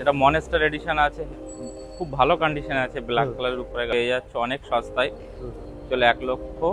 এটা মনেস্টার এডিশন আছে, খুব ভালো কন্ডিশনে আছে, ব্ল্যাক কালারের উপরে পেয়ে যাচ্ছে অনেক সস্তায়। চলে 1,00,000।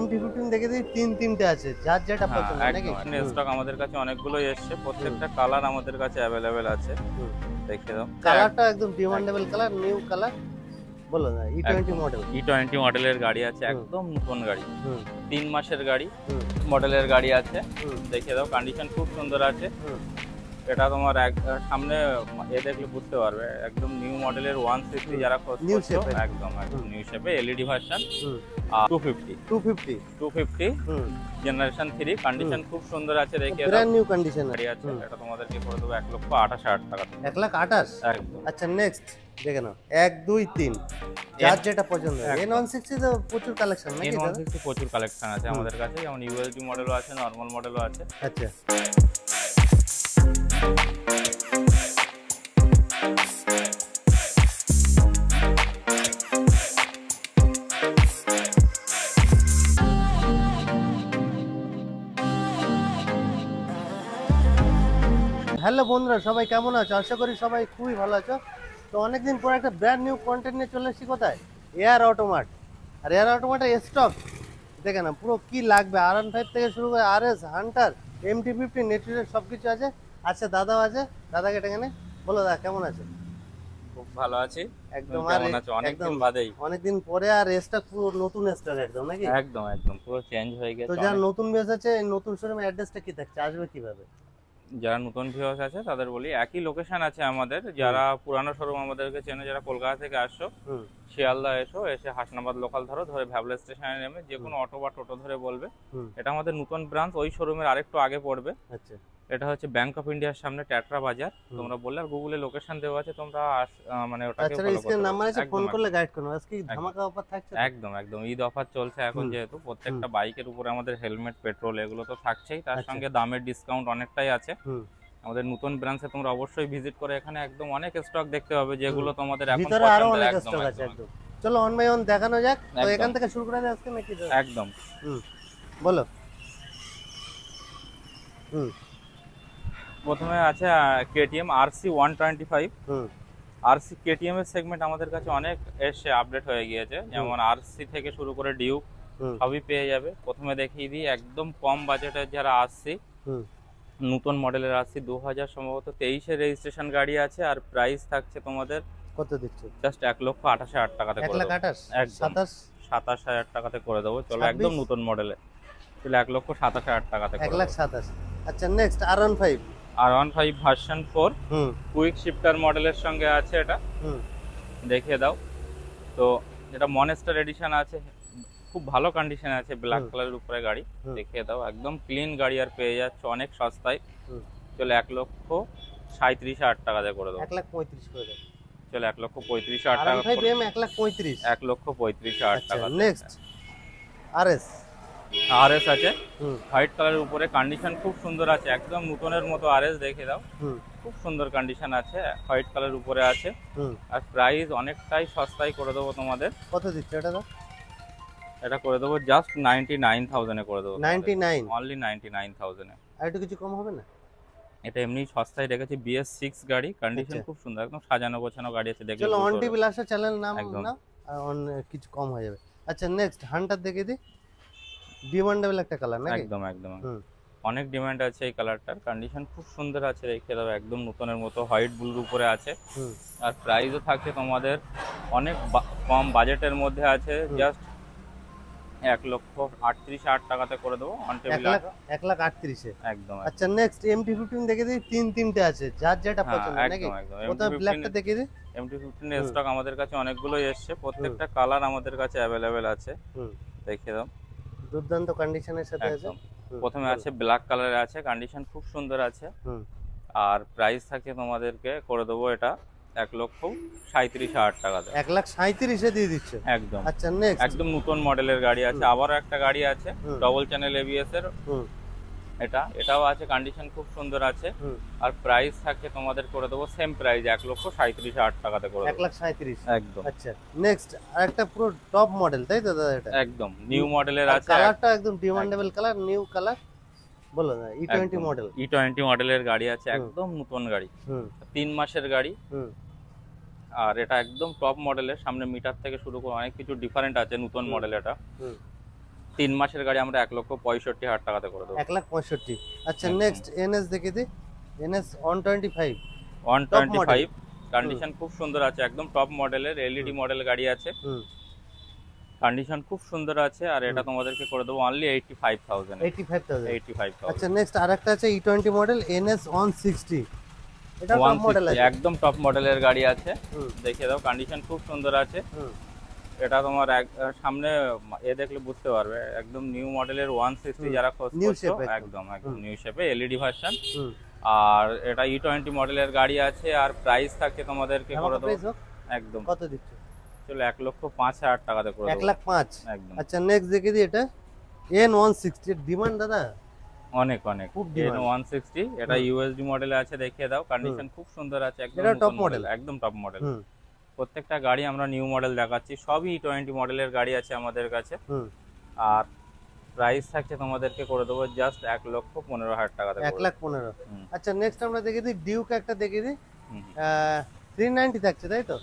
MT-15 দেখে দিই তিনটে আছে, যার যেটা হ্যাঁ পছন্দ নাকি? একদম, স্টক আমাদের কাছে অনেকগুলোই এসছে, প্রত্যেকটা কালার আমাদের কাছে অ্যাভেলেবেল আছে। দেখে দাও, কালারটা একদম ডিমান্ডেবল কালার, নিউ কালার। বলো না, E20 মডেল। E20 মডেলের গাড়ি আছে, একদম নতুন গাড়ি, 3 মাসের গাড়ি মডেলের গাড়ি আছে। দেখে দাও, কন্ডিশন খুব সুন্দর আছে। এটা তোমার সামনে দেখলে বুঝতে পারবে, একদম নিউ মডেলের 160 যারা নিউ করছো, শেপে, একদম নিউ শেপে এলইডি ভার্সন। 250 জেনারেশন 3, কন্ডিশন খুব সুন্দর আছে। দেখে দাও, ব্র্যান্ড নিউ কন্ডিশন গাড়ি আছে। এটা তোমাদেরকে করে দেবো 1,28,000 টাকা। 1,28,000। একদম। আচ্ছা নেক্সট দেখে নাও, 1 2 3 যার যেটা পছন্দ। N160 তো প্রচুর কালেকশন নাকি? N160 প্রচুর কালেকশন আছে আমাদের কাছে, যেমন ইউএসডি মডেলও আছে, নরমাল মডেলও আছে। আচ্ছা, হ্যালো বন্ধুরা, সবাই কেমন আছো? আশা করি সবাই খুবই ভালো আছো। তো অনেকদিন পর একটা ব্র্যান্ড নিউ কন্টেন্ট নিয়ে চলে এসেছি। কোথায়? Air Automart. আর এয়ার অটোমার্টের স্টক দেখে না, পুরো কি লাগবে, R15 থেকে শুরু করে RS, হান্টার, MT-15, নেট্রিডের সব কিছু আছে। আচ্ছা দাদাও আছে, দাদাকে ডেকে নে। বলো দাদা, কেমন আছে? খুব ভালো আছি। একদম। তুমি কেমন আছো? অনেকদিন বাদেই। অনেকদিন পরে, আর রেসটা পুরো নতুন স্টক একদম নাকি? একদম একদম পুরো চেঞ্জ হয়ে গেছে। তো যারা নতুন বেস আছে, এই নতুন শোরুমের অ্যাড্রেসটা কি থাকছে, আসবে কিভাবে? যারা নতুন ভিউয়ার্স আছে তাদের বলি, একই লোকেশন আছে আমাদের। যারা পুরানো শোরুম আমাদেরকে চেনে, যারা কলকাতা থেকে আসছো, শিয়ালদা এসে হাসনাবাদ লোকাল ধরে ভ্যাবলা স্টেশনে নেমে যে কোনো অটো বা টোটো ধরে বলবে। এটা আমাদের নতুন ব্রাঞ্চ, ওই শোরুমের আরেকটু আগে পড়বে। আচ্ছা, এটা হচ্ছে ব্যাংক অফ ইন্ডিয়ার সামনে ট্যাটরা বাজার। তোমরা বললে, আর গুগলে লোকেশন দেওয়া আছে, তোমরা মানে ওটাকে ফলো করতে পারো। নাম্বার আছে, ফোন করলে গাইড করবে। আজকে ধামাকা অফার থাকছে। একদম একদম ঈদ অফার চলছে এখন, যেহেতু প্রত্যেকটা বাইকের উপরে আমাদের হেলমেট, পেট্রোল এগুলো তো থাকছেই, তার সঙ্গে দামের ডিসকাউন্ট অনেকটাই আছে। আমাদের নতুন ব্রাঞ্চে তোমরা অবশ্যই ভিজিট করে, এখানে একদম অনেক স্টক দেখতে পাবে, যেগুলো তোমাদের এখন ভিতরে আরো পছন্দের। অনেক একদম স্টক আছে। একদম একদম, চলো অন বাই অন দেখানো যাক। তো এখান থেকে শুরু করা যাক আজকে নাকি? একদম। বলো। প্রথমে আছে KTM RC 125। RC KTM এর সেগমেন্ট আমাদের কাছে অনেক এসে আপডেট হয়ে গিয়েছে, যেমন RC থেকে শুরু করে ডিউক সবই পেয়ে যাবে। প্রথমে দেখিয়ে দিই, একদম কম বাজেটের যারা RC, নতুন মডেলের RC 2000 সম্ভবত 23-এর রেজিস্ট্রেশন গাড়ি আছে, আর প্রাইস থাকছে তোমাদের কত দিচ্ছে? জাস্ট 1,28,000 টাকাতে করে দেবো। 27,000 টাকাতে করে দেবো। চলো একদম নতুন মডেলে, চলো 1,27,000 টাকাতে করে দেবো। 1,27,000। আচ্ছা next R15। R15 version 4 quick shifter মডেলের সঙ্গে আছে এটা। দেখিয়ে দাও। তো এটা মনেস্টার এডিশন আছে, খুব ভালো কন্ডিশনে আছে, ব্ল্যাক কালারের উপরে গাড়ি। দেখিয়ে দাও, একদম ক্লিন গাড়ি, আর পেয়ে যাচ্ছে অনেক সস্তায়। চলো 1,37,000 টাকাতে করে দেবো। 1,35,000 করে দেবো। চলো 1,35,000 টাকা। 1,35,000। 1,35,000 টাকা। নেক্সট RS আছে, হোয়াইট কালারের উপরে, কন্ডিশন খুব সুন্দর আছে, একদম নতুনের মতো RS। দেখে দাও, খুব সুন্দর কন্ডিশন আছে, হোয়াইট কালারের উপরে আছে। আর প্রাইস অনেকটাই সস্তায় করে দেবো তোমাদের। কত দিচ্ছে এটা? এটা করে দেবো জাস্ট 99,000 এ করে দেবো। 99, অনলি 99,000 এ। আর একটু কিছু কম হবে না? এটা এমনি সস্তায় রেখেছি, BS6 গাড়ি, কন্ডিশন খুব সুন্দর, একদম সাজানো গোছানো গাড়ি আছে। দেখলে চলো অন টিভি লাস্ট চ্যানেল নাম না, অন কিছু কম হয়ে যাবে। আচ্ছা নেক্সট হান্টার দেখে দিই, ডিমান্ডেবল একটা কালার নাকি? একদম একদম অনেক ডিমান্ড আছে এই কালারটার, কন্ডিশন খুব সুন্দর আছে। রেখে দাও, একদম নতুনের মতো, হোয়াইট ব্লুর উপরে আছে। আর প্রাইসও থাকছে তোমাদের অনেক কম বাজেটের মধ্যে আছে, জাস্ট 1,38,000 টাকাতে করে দেবো। অন টেবিল 1,38,000 একদম। আচ্ছা নেক্সট MT-15 দেখে দিই, তিনটে আছে, যার যেটা পছন্দ নাকি? ওটা ব্ল্যাকটা দেখে দিই। MT-15 এর স্টক আমাদের কাছে অনেকগুলোই এসছে, প্রত্যেকটা কালার আমাদের কাছে অ্যাভেলেবেল আছে। দেখে দাও, দুর্দান্ত কন্ডিশনের সাথে আছে। প্রথমে আছে ব্ল্যাক কালারের আছে, কন্ডিশন খুব সুন্দর আছে। আর প্রাইস থাকে তোমাদেরকে করে দেবো এটা 1,37,000 টাকাতে। 1,37,000 দিয়ে দিচ্ছে একদম। আচ্ছা নেক্সট একদম নতুন মডেলের গাড়ি আছে, আবারও একটা গাড়ি আছে ডবল চ্যানেল ABS এর। এটাও আছে, কন্ডিশন খুব সুন্দর আছে। আর প্রাইস থাকে তোমাদের করে দেবো সেম প্রাইস 1,37,000 টাকাতে করে দেবো। 1,37,000 একদম। আচ্ছা নেক্সট আরেকটা পুরো টপ মডেল, তাই তো দাদা? এটা একদম নিউ মডেলের আছে, কালারটা একদম ডিমান্ডেবল কালার, নিউ কালার। বলো না E20 মডেল। E20 মডেলের গাড়ি আছে, হুম। একদম নতুন গাড়ি, হুম 3 মাসের গাড়ি। হুম আর এটা একদম টপ মডেলের, সামনে মিটার থেকে শুরু করে অনেক কিছু ডিফারেন্ট আছে, নতুন মডেল এটা। হুম 3 মাসের গাড়ি আমরা 1,65,000 টাকাতে করে দেবো। 1,65,000। আচ্ছা একদম। নেক্সট NS দেখে দি। NS 125। 125 কন্ডিশন খুব সুন্দর আছে, একদম টপ মডেলের এলইডি মডেল গাড়ি আছে, হুম কন্ডিশন খুব সুন্দর আছে। আর এটা তোমাদেরকে করে দেবো অনলি 85,000 85,000। 85,000। আচ্ছা নেক্সট আরেকটা আছে E20 মডেল NS 160। এটা টপ মডেল 160 আছে। একদম টপ মডেলের গাড়ি আছে, হুম দেখিয়ে দাও, কন্ডিশন খুব সুন্দর আছে। হুম এটা তোমার সামনে দেখলে বুঝতে পারবে, একদম নিউ মডেলের 160 যারা খোঁজ New করছো, shape একদম। একদম একদম হুম। নিউ শেপে এলইডি ভার্সন। হুম আর এটা E20 মডেলের গাড়ি আছে, আর প্রাইস থাকছে তোমাদেরকে করে দেবো প্রাইস একদম, কত দিচ্ছ? চলো 1,05,000 টাকাতে করে দেবো 1,05,000। একদম। আচ্ছা নেক্সট দেখে দি এটা N160 এর ডিমান্ড দাদা অনেক অনেক খুব demand। 160 এটা ইউএসডি মডেলে আছে, দেখিয়ে দাও, কন্ডিশন খুব সুন্দর আছে, একদম এটা top নতুন model। মডেল, একদম টপ মডেল। হুম প্রত্যেকটা গাড়ি আমরা নিউ মডেল দেখাচ্ছি, সবই E20 মডেলের গাড়ি আছে আমাদের কাছে। হুম আর প্রাইস থাকছে তোমাদেরকে করে দেবো জাস্ট 1,15,000 টাকাতে করে দেবো। 1,15,000। হুম, আচ্ছা নেক্সট আমরা দেখে দিই ডিউক একটা দেখে দিই। হুম। 390 থাকছে তাই তো?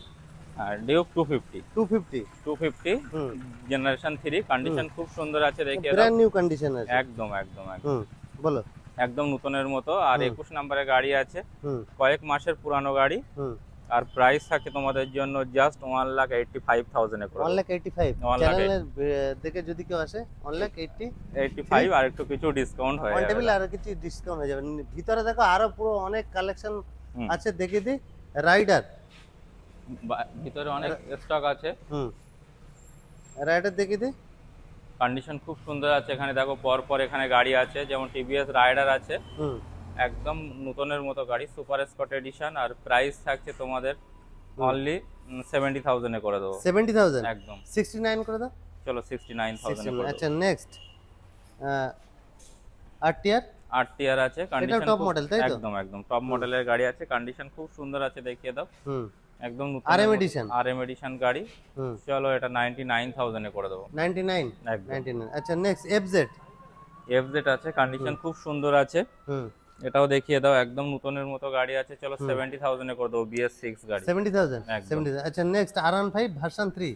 আর ডিউক 250 250। হুম জেনারেশন 3 কন্ডিশন খুব সুন্দর আছে, দেখিয়ে দাও, ব্র্যান্ড নিউ কন্ডিশন আছে। একদম একদম একদম হুম বলো। একদম নতুনের মতো। আর হুম। 21 নম্বরের গাড়ি আছে, হুম কয়েক মাসের পুরানো গাড়ি। হুম আর প্রাইস থাকে তোমাদের জন্য জাস্ট 1,85,000 এ করে দেবো। 1,85,000। 1,80,000 চ্যানেলের দেখে যদি কেউ আসে 1,80,000। 85 আর একটু কিছু ডিসকাউন্ট হয়ে অন যাবে। টেবিল আরো কিছু ডিসকাউন্ট হয়ে যাবে। ভিতরে দেখো আরো পুরো অনেক কালেকশন হুম। আছে দেখে দিই। রাইডার। ভিতরে অনেক স্টক আছে, হুম রাইডার দেখে দিই। কন্ডিশন খুব সুন্দর আছে। এখানে দেখো পর পর এখানে গাড়ি আছে, যেমন টিভিএস রাইডার আছে, হুম একদম নতুনের মতো গাড়ি, সুপার স্পট এডিশন। আর প্রাইস থাকছে তোমাদের অনলি 70,000 এ করে দেবো 70,000। একদম। 69 করে দাও। চলো 69,000 এ 69। করে আচ্ছা দেবো। Next RTR। 8 টিয়ার আছে, কন্ডিশন top model, তাই তো? একদম একদম টপ মডেলের গাড়ি আছে, কন্ডিশন খুব সুন্দর আছে, দেখিয়ে দাও, হুম একদম নতুন RM edition। আরএম এডিশন গাড়ি। হুম চলো এটা 99,000 এ করে দেবো 99। একদম। 99। আচ্ছা নেক্সট FZ। এফজেড আছে, কন্ডিশন খুব সুন্দর আছে, হুম এটাও দেখিয়ে দাও, একদম নতুনের মতো গাড়ি আছে। চলো 70,000 এ করে দেবো BS6 গাড়ি 70,000। একদম। 70,000। আচ্ছা next R15 version 3।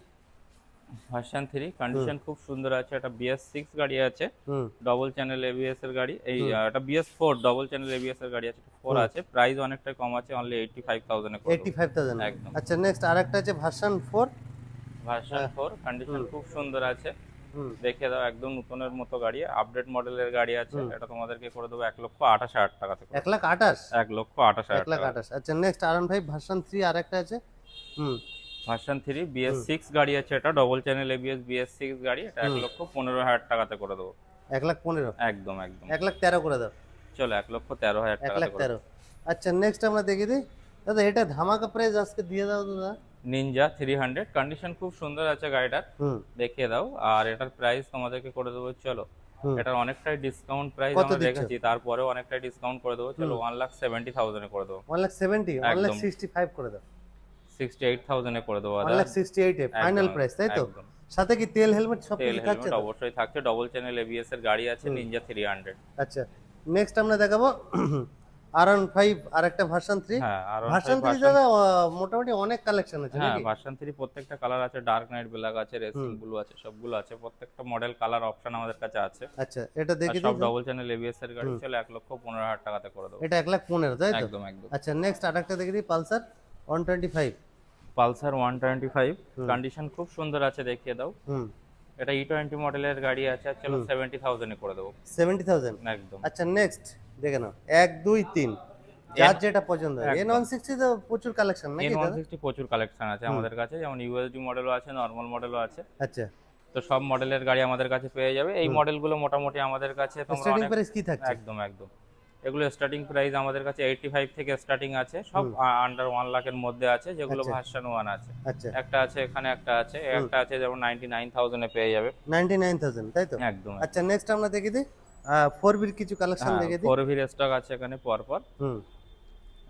Version 3 condition খুব সুন্দর আছে, এটা BS6 গাড়ি আছে, হুম ডবল চ্যানেল এবিএস এর গাড়ি। এই এটা BS4 ডবল চ্যানেল এবিএস এর গাড়ি আছে, 4 আছে, প্রাইস অনেকটাই কম আছে, অনলি 85,000 এ করে দেবো 85,000। একদম। আচ্ছা নেক্সট আরেকটা আছে ভার্সন 4। ভার্সন 4 কন্ডিশন খুব সুন্দর আছে, হুম দেখে দাও, একদম নতুনের মতো গাড়ি, আপডেট মডেলের গাড়ি আছে। এটা তোমাদেরকে করে দেবো 1,28,000 টাকাতে। 1,28,000। 1,28,000 টাকা 1,28,000। আচ্ছা নেক্সট R15 ভার্সন 3 আরেকটা আছে। হুম ভার্সন 3 BS6 গাড়ি আছে, এটা ডবল চ্যানেল এবিএস BS6 গাড়ি, এটা 1,15,000 টাকাতে করে দেবো 1,15,000। একদম একদম। 1,13,000 করে দাও। চলো 1,13,000 টাকাতে করে 1,13,000। আচ্ছা নেক্সট আমরা দেখি দিই দাদা, এটা ধামাকা প্রাইস আজকে দিয়ে দাও দাদা। নিনজা 300 কন্ডিশন খুব সুন্দর আছে গাড়িটার, হুম দেখিয়ে দাও। আর এটার প্রাইস তোমাদেরকে করে দেবো, চলো হুম এটার অনেকটাই ডিসকাউন্ট প্রাইস কত আমরা দিচ্ছ? রেখেছি, তারপরেও অনেকটাই ডিসকাউন্ট করে দেবো, চলো 1,70,000 এ করে দেবো 1,70,000। একদম। 1,65,000 করে দাও। 68,000 এ করে দেবো দাদা 1,68,000 এ ফাইনাল প্রাইস তাই তো? একদম। সাথে কি তেল হেলমেট সব তেল কিছু থাকছে হেলমেট তো? অবশ্যই থাকছে, ডবল চ্যানেল এবিএস এর গাড়ি আছে, নিনজা 300। আচ্ছা নেক্সট আমরা দেখাবো R15 আরেকটা ভার্সন 3। হ্যাঁ আর ভার্সন 3 দাদা মোটামুটি অনেক কালেকশন আছে হ্যাঁ নাকি? ভার্সন 3 প্রত্যেকটা কালার আছে, ডার্ক নাইট ব্ল্যাক আছে, রেসিং ব্লু আছে, সবগুলো আছে, প্রত্যেকটা মডেল কালার অপশন আমাদের কাছে আছে। আচ্ছা এটা আর দেখে সব দিই। ডবল চ্যানেল এবিএস এর গাড়ি, চলো 1,15,000 টাকাতে করে দেবো এটা 1,15,000 তাই তো? একদম একদম। আচ্ছা নেক্সট আরেকটা দেখে দিই পালসার 125। পালসার 125 কন্ডিশন খুব সুন্দর আছে, দেখিয়ে দাও, হুম এটা E20 মডেলের গাড়ি আছে, চলো 70,000 এ করে দেবো 70,000। একদম। আচ্ছা নেক্সট দেখে নাও 1 2 3 যার যেটা পছন্দ হয়। একদম। N160 তো প্রচুর কালেকশন নাকি দাদা? N160 প্রচুর কালেকশন আছে আমাদের কাছে, যেমন ইউএসডি মডেলও আছে, নর্মাল মডেলও আছে, আচ্ছা তো সব মডেলের গাড়ি আমাদের কাছে পেয়ে যাবে। এই মডেলগুলো মোটামুটি আমাদের কাছে তোমরা স্টার্টিং অনেক প্রাইস কি থাকছে? একদম একদম। এগুলো স্টার্টিং প্রাইস আমাদের কাছে 85 থেকে স্টার্টিং আছে, সব আন্ডার 1 লাখের মধ্যে আছে, যেগুলো আচ্ছা। ভার্সন 1 আছে। আচ্ছা একটা আছে এখানে, একটা আছে, একটা আছে যেমন 99,000 এ পেয়ে যাবে 99,000 তাই তো? একদম। আচ্ছা নেক্সট আমরা দেখি দিই 4B কিছু কালেকশন দেখে দিই। 4V স্টক আছে এখানে পরপর। হুম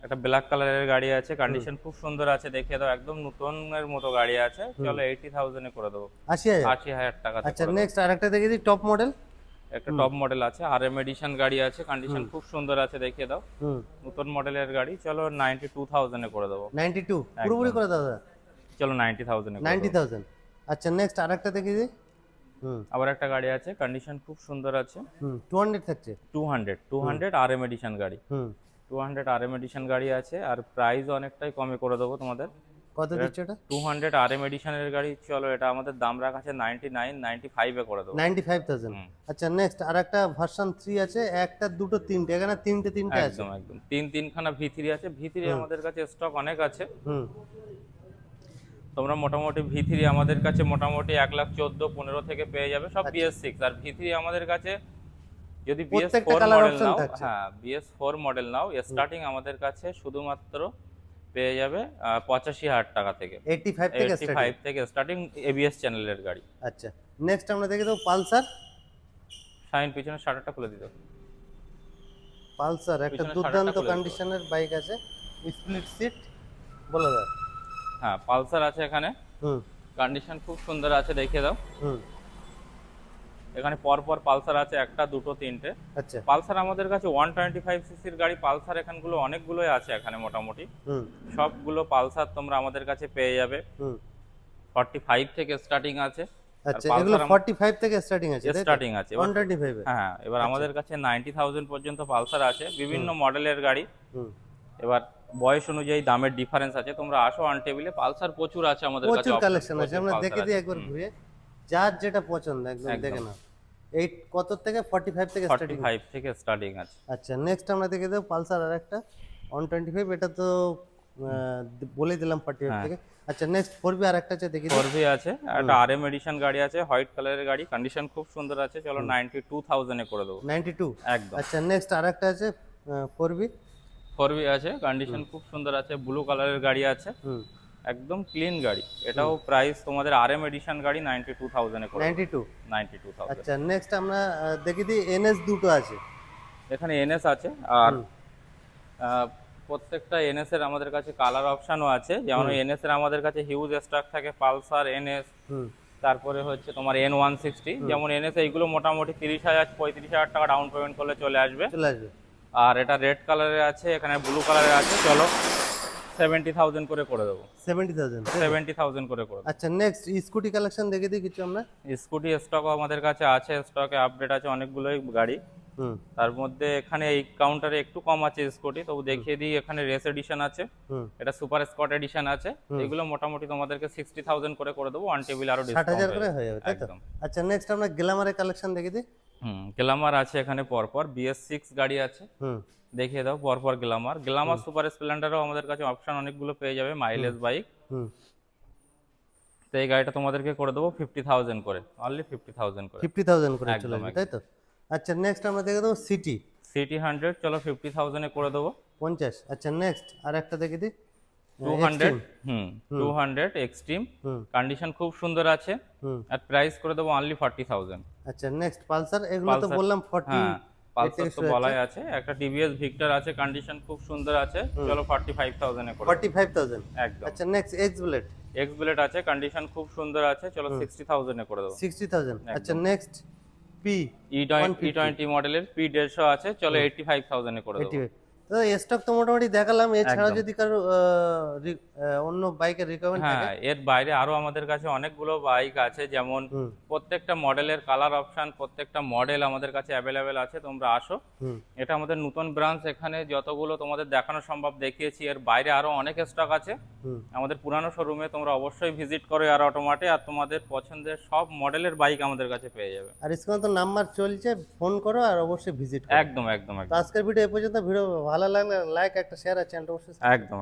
একটা ব্ল্যাক কালারের গাড়ি আছে, কন্ডিশন খুব সুন্দর আছে, দেখিয়ে দাও, একদম নতুনের মতো গাড়ি আছে, চলো 80,000 এ করে দেবো 80,000। 80,000 টাকা। আচ্ছা নেক্সট আরেকটা দেখে দিই টপ মডেল। একটা টপ মডেল আছে, RM এডিশন গাড়ি আছে, কন্ডিশন খুব সুন্দর আছে, দেখিয়ে দাও। নতুন মডেলের গাড়ি, চলো 92,000 এ করে দেবো। 92 পুরোপুরি করে দাও দাদা। চলো 90,000 এ করে দেবো। 90,000। আচ্ছা নেক্সট আরেকটা দেখিয়ে দিই। আবার একটা গাড়ি আছে, কন্ডিশন খুব সুন্দর আছে। 200 থাকছে। 200 RM এডিশন গাড়ি। 200 RM এডিশন গাড়ি আছে, আর প্রাইস অনেকটাই কমে করে দেবো তোমাদের। কত দিচ্ছে এটা? 200 RM এডিশনের গাড়ি, চলো এটা আমাদের দাম রাখা আছে 95 এ করে দেবো। 95,000। আচ্ছা নেক্সট আরেকটা ভার্সন 3 আছে, একটা দুটো তিনটে, এখানে তিনটে আছে। একদম একদম তিন খানা V3 আছে। V3 আমাদের কাছে স্টক অনেক আছে। তোমরা মোটামুটি V3 আমাদের কাছে মোটামুটি 1,14,15 থেকে পেয়ে যাবে, সব BS6। আর V3 আমাদের কাছে যদি BS4 মডেল নাও, হ্যাঁ BS4 মডেল নাও, স্টার্টিং আমাদের কাছে শুধুমাত্র পেয়ে যাবে 85,000 টাকা থেকে। 85 থেকে স্টার্টিং ABS চ্যানেলের গাড়ি। আচ্ছা নেক্সট আমরা দেখে দেবো পালসার। শাইন, পিছনে শাটারটা খুলে দিত। পালসার একটা দুর্দান্ত কন্ডিশনের বাইক আছে, স্প্লিট সিট, বলো দাদা। হ্যাঁ পালসার আছে এখানে, কন্ডিশন খুব সুন্দর আছে, দেখিয়ে দাও। এখানে পরপর পালসার আছে, একটা দুটো তিনটে। আচ্ছা পালসার আমাদের কাছে 125 সিসির গাড়ি, পালসার এখানগুলো অনেকগুলোই আছে এখানে মোটামুটি। সবগুলো পালসার তোমরা আমাদের কাছে পেয়ে যাবে। 45 থেকে স্টার্টিং আছে। আচ্ছা এগুলো 45 থেকে স্টার্টিং আছে, স্টার্টিং আছে 125 এ। হ্যাঁ এবার আমাদের কাছে 90,000 পর্যন্ত পালসার আছে, বিভিন্ন মডেলের গাড়ি। এবার বয়স অনুযায়ী দামের ডিফারেন্স আছে, তোমরা আসো অন টেবিলে। পালসার প্রচুর আছে আমাদের কাছে, প্রচুর কালেকশন আছে, আমরা দেখে দিই একবার ঘুরে, যার যেটা পছন্দ একদম দেখে নাও। এই কত থেকে? 45 থেকে স্টার্টিং? 45 থেকে স্টার্টিং আছে। আচ্ছা নেক্সট আমরা দেখে দেব পালসার আরেকটা 125, এটা তো বলে দিলাম 45 থেকে। আচ্ছা নেক্সট 4V আরেকটা আছে, দেখি 4V আছে, একটা RM এডিশন গাড়ি আছে, হোয়াইট কালারের গাড়ি, কন্ডিশন খুব সুন্দর আছে, চলো 92,000 এ করে দেবো। 92 একদম। আচ্ছা নেক্সট আরেকটা আছে 4V আছে, কন্ডিশন খুব সুন্দর আছে, ব্লু কালারের গাড়ি আছে, একদম ক্লিন গাড়ি। এটাও প্রাইস তোমাদের RM এডিশন গাড়ি 92,000 এ করে 92,000। আচ্ছা নেক্সট আমরা দেখি দিই NS দুটো আছে এখানে, NS আছে। আর প্রত্যেকটা NS এর আমাদের কাছে কালার অপশনও আছে, যেমন NS এর আমাদের কাছে হিউজ স্টক থাকে, পালসার NS, তারপরে হচ্ছে তোমার N160। যেমন NS এইগুলো মোটামুটি 30,000 35,000 টাকা ডাউন পেমেন্ট করলে চলে আসবে। আর এটা রেড কালারের আছে, এখানে ব্লু কালারের আছে, চলো 70,000 করে দেবো। 70,000 করে দেবো। আচ্ছা নেক্সট স্কুটি কালেকশন দেখে দিই কিছু আমরা। স্কুটি স্টকও আমাদের কাছে আছে, স্টকে আপডেট আছে অনেকগুলোই গাড়ি। তার মধ্যে এখানে এই কাউন্টারে একটু কম আছে স্কুটি, তবু দেখিয়ে দিই। এখানে রেস এডিশন আছে, এটা সুপার স্কট এডিশন আছে, এগুলো মোটামুটি তোমাদেরকে 60,000 করে দেবো। অন টেবিল আরো 60,000 করে হয়ে যাবে, তাই তো? আচ্ছা নেক্সট আমরা গ্ল্যামারের কালেকশন দেখে দিই। গ্ল্যামার আছে এখানে পরপর, BS6 গাড়ি আছে, দেখিয়ে দাও পরপর। গ্ল্যামার সুপার স্প্লেন্ডারও আমাদের কাছে অপশন অনেকগুলো পেয়ে যাবে, মাইলেজ বাইক। তো এই গাড়িটা তোমাদেরকে করে দেবো 50,000 করে, অনলি 50,000 করে। 50,000 করে চলে যাবে, তাই তো? আচ্ছা নেক্সট আমরা দেখে দেবো সিটি 100, চলো 50,000 এ করে দেবো। 50। আচ্ছা নেক্সট আরেকটা দেখে দিই 200 এক্সট্রিম, কন্ডিশন খুব সুন্দর আছে, আর প্রাইস করে দেবো অনলি 40,000। আচ্ছা নেক্সট পালসার, এগুলো তো বললাম 40। পালসার তো বলাই আছে। একটা TVS ভিক্টর আছে, কন্ডিশন খুব সুন্দর আছে, চলো 45,000 এ করে 45,000 একদম। আচ্ছা নেক্সট এক্স ব্লেড আছে, কন্ডিশন খুব সুন্দর আছে, চলো 60,000 এ করে দেবো। 60,000। আচ্ছা নেক্সট E20 মডেলের P150 আছে, চলো 85,000 এ করে দেবো। তো স্টক তো মোটামুটি দেখালাম, এছাড়া যদি কারো অন্য বাইকের রিকমেন্ড থাকে? এর বাইরে আরো আমাদের কাছে অনেকগুলো বাইক আছে, যেমন প্রত্যেকটা মডেলের কালার অপশন, প্রত্যেকটা মডেল আমাদের কাছে অ্যাভেলেবেল আছে, তোমরা আসো। এটা আমাদের নতুন ব্রাঞ্চ, এখানে যতগুলো তোমাদের দেখানো সম্ভব দেখিয়েছি, এর বাইরে আরো অনেক স্টক আছে আমাদের পুরানো শোরুমে। তোমরা অবশ্যই ভিজিট করো এয়ার অটোমার্টে, আর তোমাদের পছন্দের সব মডেলের বাইক আমাদের কাছে পেয়ে যাবে। আর স্ক্রিনে তো নাম্বার চলছে, ফোন করো আর অবশ্যই ভিজিট করো। একদম। আজকের ভিডিও এই পর্যন্ত। ভিডিও ভালো লাগলে লাইক, একটা শেয়ার, আর চ্যানেলটা অবশ্যই একদম।